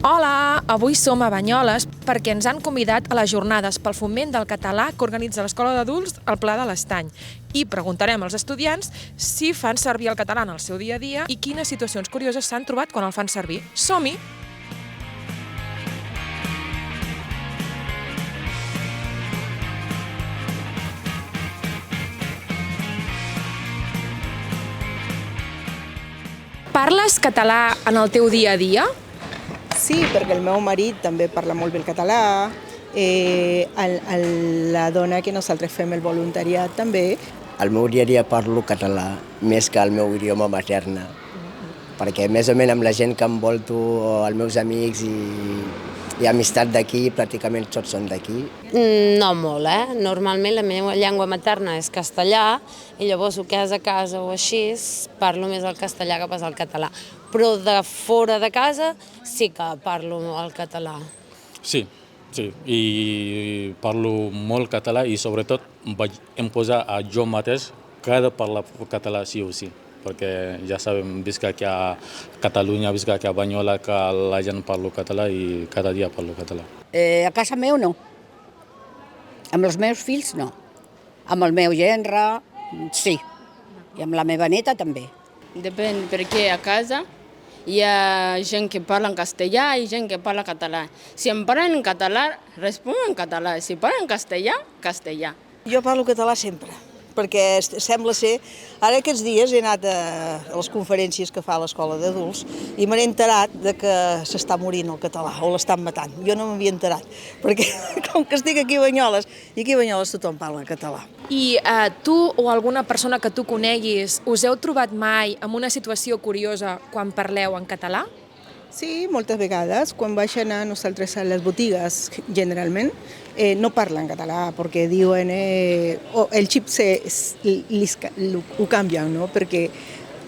Hola, avui som a Banyoles perquè ens han convidat a les jornades pel foment del català que organitza l'Escola d'Adults al Pla de l'Estany. I preguntarem als estudiants si fan servir el català en el seu dia a dia i quines situacions curioses s'han trobat quan el fan servir. Som-hi! Parles català en el teu dia a dia? Sí, perquè el meu marit també parla molt bé el català, la dona que nosaltres fem el voluntariat també. Al meu dia a dia parlo català més que el meu idioma matern, perquè més o menys amb la gent que envolto, els meus amics i amistat d'aquí, pràcticament tots són d'aquí. No molt, Normalment la meva llengua materna és castellà i llavors el que és a casa o així parlo més el castellà que pas el català. Però de fora de casa sí que parlo el català. Sí, i parlo molt català i sobretot vaig imposar a jo mateix que he de parlar català sí o sí, perquè ja sabem, visc aquí a Catalunya, visc aquí a Banyoles, que la gent parla català i cada dia parlo català. A casa meu no, amb els meus fills no, amb el meu gendre sí, i amb la meva neta també. Depèn, perquè a casa hi ha gent que parla en castellà i gent que parla català. Si em parlen en català, responc en català. Si parlen en castellà, castellà. Jo parlo català sempre, perquè sembla ser... Ara aquests dies he anat a les conferències que fa l'Escola d'Adults i m'he enterat que s'està morint el català o l'estan matant. Jo no m'havia enterat, perquè com que estic aquí a Banyoles, i aquí a Banyoles tothom parla català. I tu o alguna persona que tu coneguis, us heu trobat mai en una situació curiosa quan parleu en català? Sí, moltes vegades, quan vaig anar nosaltres a les botigues, generalment, no parlen català, perquè diuen, el xip ho canvien, no? Perquè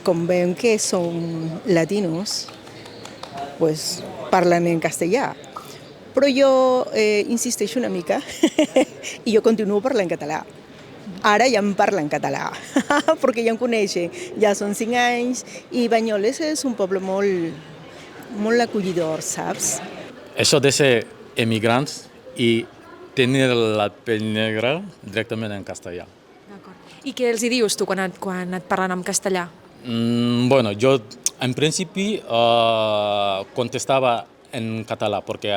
com veuen que som latinos, pues parlen en castellà. Però jo insisteixo una mica i jo continuo parlant català. Ara ja em parlen català, perquè ja em coneixen, ja són 5 anys i Banyoles és un poble molt acollidor, saps? Això de ser emigrants i tenir la pell negra directament en castellà. I què els hi dius tu quan et parlen en castellà? Bueno, jo en principi contestava en català perquè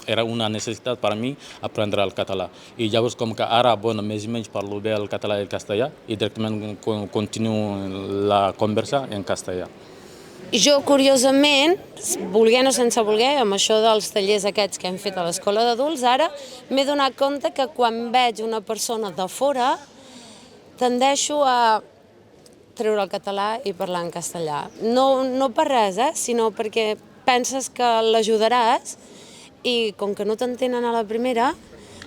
era una necessitat per a mi aprendre el català. I llavors com que ara, més o menys parlo bé el català i el castellà i directament continuo la conversa en castellà. Jo, curiosament, volent o sense voler, amb això dels tallers aquests que hem fet a l'Escola d'Adults, ara m'he donat compte que quan veig una persona de fora tendeixo a treure el català i parlar en castellà. No per res, sinó perquè penses que l'ajudaràs i com que no t'entenen a la primera,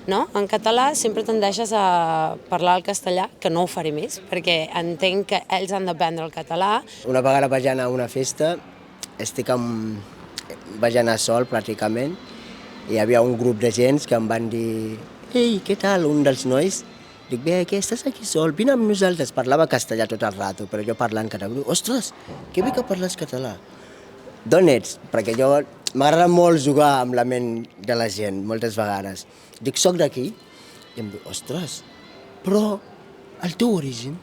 en català sempre tendeixes a parlar el castellà, que no ho faré més, perquè entenc que ells han d'aprendre el català. Una vegada vaig anar a una festa, vaig anar sol pràcticament, i hi havia un grup de gent que em van dir «Ei, què tal?» Un dels nois, dic «Bé, què, estàs aquí sol? Vine amb nosaltres». Parlava castellà tot el rato, però jo parlant català. «Ostres, que bé que parles català». D'on ets? Perquè jo m'agrada molt jugar amb la ment de la gent, moltes vegades. Dic, soc d'aquí? I em diu, ostres, però el teu origen?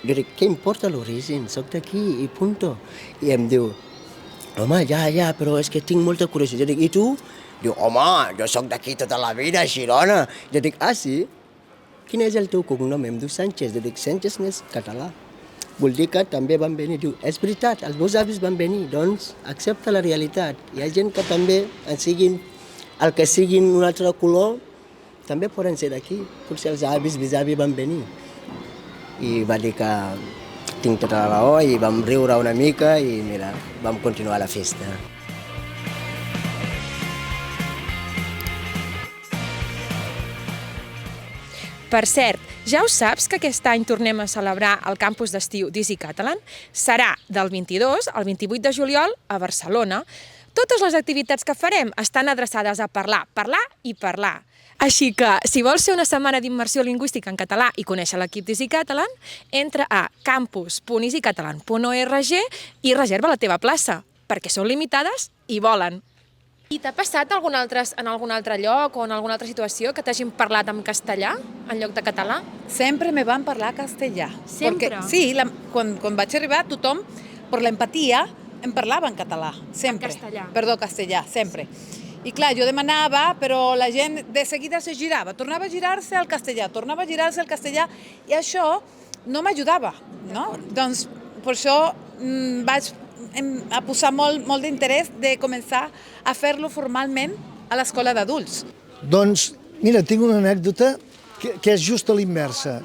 Jo dic, què importa l'origen? Soc d'aquí i punto. I em diu, home, ja, però és que tinc molta curiositat. Jo dic, i tu? Diu, home, jo soc d'aquí tota la vida, a Girona. Jo dic, ah, sí? Quin és el teu cognom? Em diu Sánchez. Jo dic, Sánchez n'és català. Vol dir que també van venir. Diu, és veritat, els meus avis van venir, doncs accepta la realitat. Hi ha gent que també, el que siguin un altre color, també poden ser d'aquí. Potser els avis, bisavis van venir. I va dir que tinc tota la raó i vam riure una mica i mira, vam continuar la festa. Per cert, ja ho saps que aquest any tornem a celebrar el campus d'estiu d'Easy Catalan? Serà del 22 al 28 de juliol a Barcelona. Totes les activitats que farem estan adreçades a parlar i parlar. Així que, si vols fer una setmana d'immersió lingüística en català i conèixer l'equip d'Easy Catalan, entra a campus.easycatalan.org i reserva la teva plaça, perquè són limitades i volen. I t'ha passat en algun altre lloc o en alguna altra situació que t'hagin parlat en castellà en lloc de català? Sempre me van parlar castellà. Sempre? Perquè, sí, quan vaig arribar tothom, per l'empatia, em parlava en català, sempre. En castellà? Perdó, castellà, sempre. I clar, jo demanava, però la gent de seguida se girava, tornava a girar-se al castellà, tornava a girar-se al castellà, i això no m'ajudava, no? Doncs per això vaig a posar molt d'interès de començar a fer-lo formalment a l'escola d'adults. Doncs, mira, tinc una anècdota que és just a l'inversa.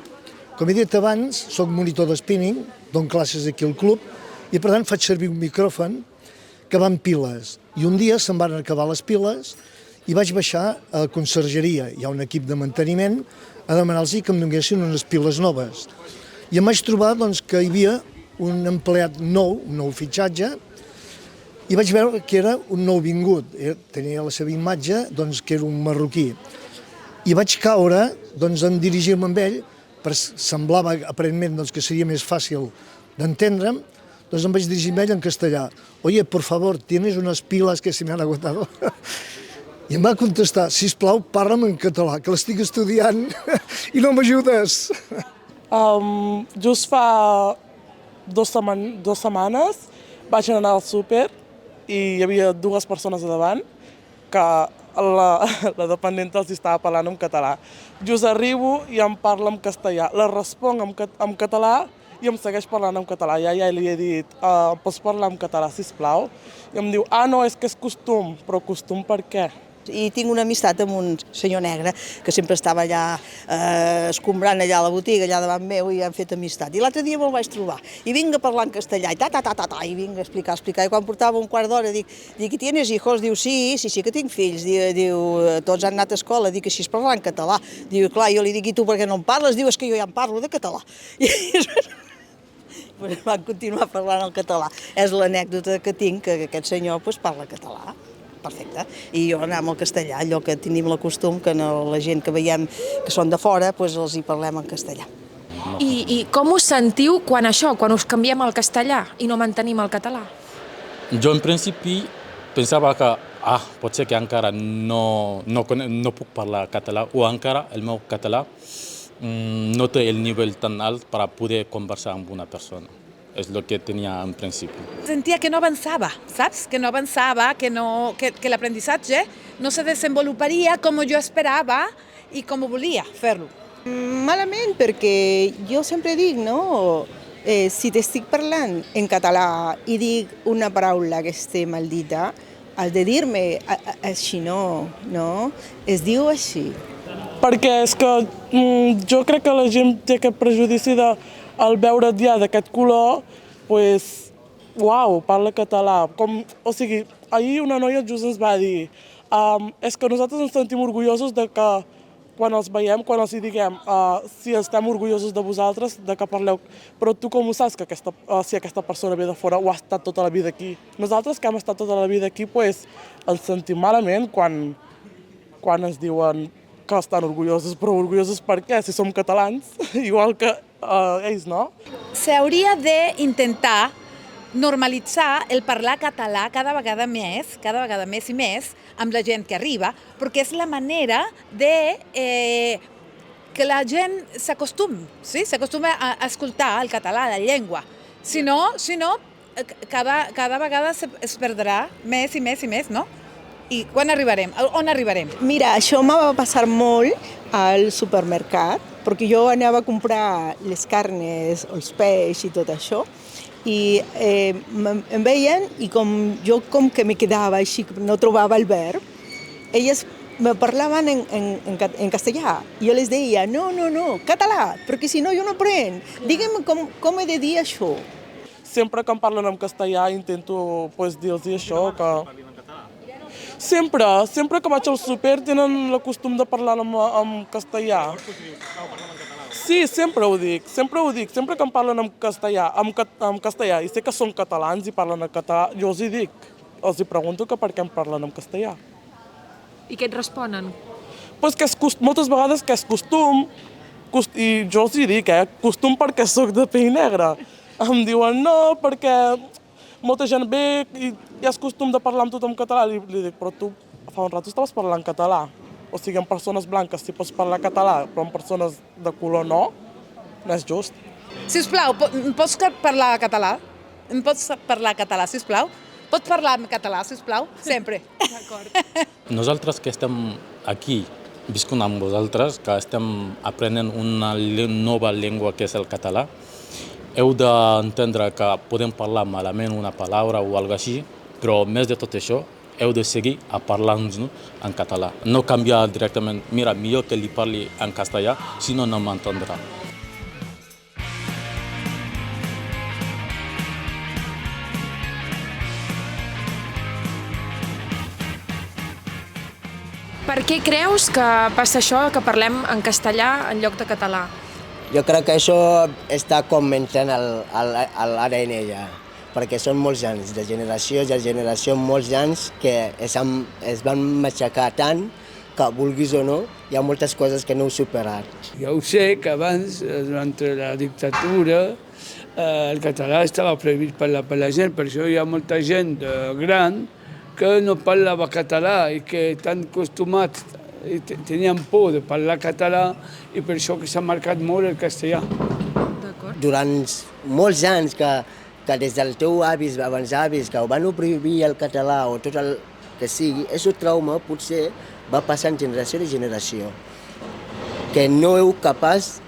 Com he dit abans, soc monitor de spinning, dono classes aquí al club, i per tant faig servir un micròfon que va amb piles. I un dia se'n van acabar les piles i vaig baixar a la consergeria, hi ha un equip de manteniment, a demanar-los que em donessin unes piles noves. I em vaig trobar doncs, que hi havia un empleat nou, un nou fitxatge, i vaig veure que era un nou vingut. Tenia la seva imatge, doncs, que era un marroquí. I vaig caure doncs, en dirigir-me amb ell, semblava aparentment doncs, que seria més fàcil d'entendre'm, doncs em vaig dirigir amb ell en castellà. Oye, por favor, ¿tienes unas pilas que se me han agotado? I em va contestar, sisplau, parla'm en català, que l'estic estudiant i no m'ajudes. Just fa 2 setmanes vaig anar al súper i hi havia 2 persones a davant que la dependenta els estava parlant en català. Just arribo i em parla en castellà. La responc en català i em segueix parlant en català. Ja li he dit, pots parlar en català, sisplau? I em diu, no, és que és costum. Però costum per què? I tinc una amistat amb un senyor negre que sempre estava allà escombrant allà a la botiga, allà davant meu, i hem fet amistat. I l'altre dia me'l vaig trobar. I vinc a parlar en castellà, i vinc a explicar. I quan portava un quart d'hora, dic, ¿y tienes hijos? Diu, sí que tinc fills. Diu, tots han anat a escola. Dic, així es parla en català. Diu, clar, jo li dic, i tu per què no en parles? Diu, és que jo ja en parlo de català. I van continuar parlant en català. És l'anècdota que tinc, que aquest senyor parla català. Perfecte. I jo anàvem al castellà, allò que tenim la costum, que la gent que veiem que són de fora, els hi parlem en castellà. I com us sentiu quan us canviem al castellà i no mantenim el català? Jo en principi pensava que pot ser que encara no puc parlar català o encara el meu català no té el nivell tan alt per poder conversar amb una persona. És el que tenia en principi. Sentia que no avançava, saps? Que no avançava, que l'aprenentatge no se desenvoluparia com jo esperava i com volia fer-lo. Malament, perquè jo sempre dic, no? Si t'estic parlant en català i dic una paraula que esté maldita, has de dir-me així no? Es diu així. Perquè és que jo crec que la gent té aquest prejudici al veure't ja d'aquest color, uau, parla català. O sigui, ahir una noia just ens va dir és que nosaltres ens sentim orgullosos de que quan els veiem, quan els diguem si estem orgullosos de vosaltres, de que parleu, però tu com ho saps que si aquesta persona ve de fora o ha estat tota la vida aquí? Nosaltres que hem estat tota la vida aquí, ens sentim malament quan ens diuen que estan orgullosos, però orgullosos per què? Si som catalans, igual que ells, no? S'hauria d'intentar normalitzar el parlar català cada vegada més i més amb la gent que arriba, perquè és la manera que la gent s'acostuma a escoltar el català, la llengua. Si no, cada vegada es perdrà més i més i més, no? I quan arribarem? On arribarem? Mira, això em va passar molt al supermercat, perquè jo anava a comprar les carnes, els peix i tot això, i em veien i jo com que me quedava així, no trobava el verb, elles me parlaven en castellà. Jo les deia, no, català, perquè si no jo no aprenc. Digue'm com he de dir això. Sempre que em parlen en castellà intento dir-los això, que... Sempre que vaig al súper tenen el costum de parlar en castellà. Sí, sempre ho dic. Sempre que em parlen en castellà i sé que són catalans i parlen en català, jo els hi dic, els hi pregunto que per què em parlen en castellà. I què et responen? Que moltes vegades que és costum, i jo els hi dic, costum perquè sóc de pell negra. Em diuen no, perquè molta gent ve i és costum de parlar amb tothom català. Li dic, però tu fa un rato estaves parlant català. O sigui, amb persones blanques sí pots parlar català, però amb persones de color no és just. Sisplau, pots parlar català? Em pots parlar català, sisplau? Pots parlar en català, sisplau? Sempre. D'acord. Nosaltres que estem aquí, viscut amb vosaltres, que estem aprenent una nova llengua que és el català, heu d'entendre que podem parlar malament una paraula o alguna cosa així, però més de tot això, heu de seguir a parlar-nos en català. No canviar directament, mira, millor que li parli en castellà, si no, no m'entendrà. Per què creus que passa això, que parlem en castellà en lloc de català? Jo crec que això està com entrant a l'ADN ja, perquè són molts anys, de generació a generació, molts anys que es van matxacar tant que, vulguis o no, hi ha moltes coses que no heu superat. Jo ho sé que abans, durant la dictadura, el català estava prohibit parlar per la gent, per això hi ha molta gent gran que no parlava català i que estan acostumats, tenien por de parlar català i per això que s'ha marcat molt el castellà. Durant molts anys que des del teu avis, abans avis, que ho van prohibir el català o tot el que sigui, aquest trauma potser va passant generació de generació, que no heu capaç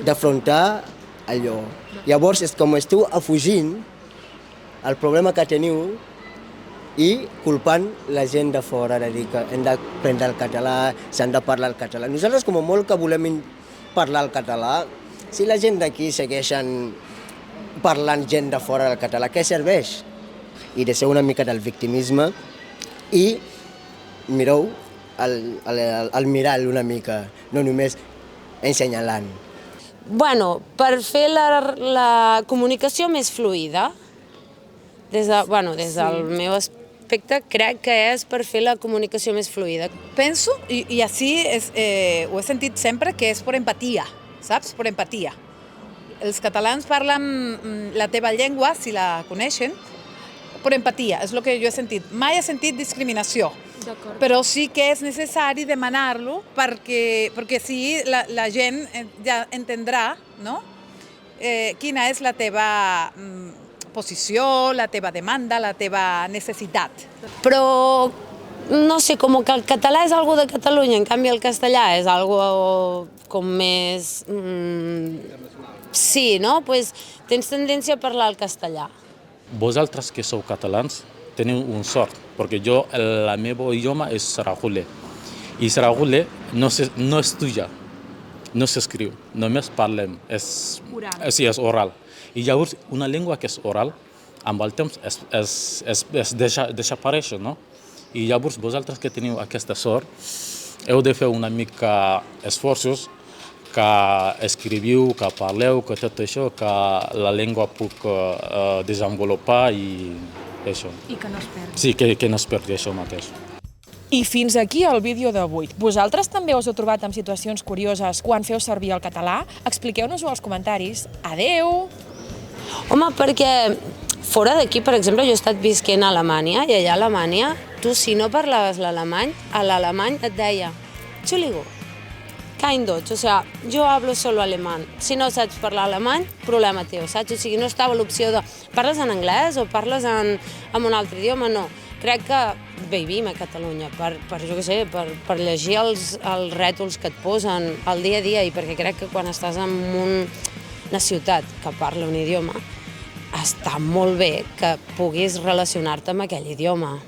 d'afrontar allò. Llavors és com esteu afugint el problema que teniu i culpant la gent de fora, de dir que hem d'aprendre el català, s'han de parlar el català. Nosaltres, com a molt que volem parlar el català, si la gent d'aquí segueixen parlant gent de fora del català, què serveix? I deixeu una mica del victimisme i mireu el mirall una mica, no només ensenyalant. Bueno, per fer la comunicació més fluida, des del meu aspecte, crec que és per fer la comunicació més fluida. Penso, i així ho he sentit sempre, que és per empatia, saps? Per empatia. Els catalans parlen la teva llengua, si la coneixen, per empatia, és el que jo he sentit. Mai he sentit discriminació, però sí que és necessari demanar-lo perquè sí la gent ja entendrà, no? Quina és la teva posició, la teva demanda, la teva necessitat. Però, no sé, com que el català és algo de Catalunya, en canvi el castellà és algo com més... Sí, no? Pues tens tendència a parlar el castellà. Vosaltres que sou catalans teniu un sort, perquè jo, el meu idioma és saragule. I saragule no estudia, no s'escriu, només parlem, és oral. I llavors, una llengua que és oral, amb el temps es desapareix, no? I llavors, vosaltres que teniu aquesta sort, heu de fer una mica esforços que escriviu, que parleu, que tot això, que la llengua puc desenvolupar i això. I que no es perdi. Sí, que no es perdi això mateix. I fins aquí el vídeo d'avui. Vosaltres també us heu trobat en situacions curioses quan feu servir el català? Expliqueu-nos-ho als comentaris. Adeu! Home, perquè fora d'aquí, per exemple, jo he estat visquent a Alemanya i allà a Alemanya, tu si no parlaves l'alemany, a l'alemany et deia Entschuldigung, kein Deutsch, o sea, yo hablo solo alemán. Si no saps parlar alemany, problema teu, saps? O sigui, no estava l'opció de parles en anglès o parles en un altre idioma, no. Crec que vivim a Catalunya jo què sé, per llegir els rètols que et posen al dia a dia i perquè crec que quan estàs en una ciutat que parla un idioma, està molt bé que puguis relacionar-te amb aquell idioma.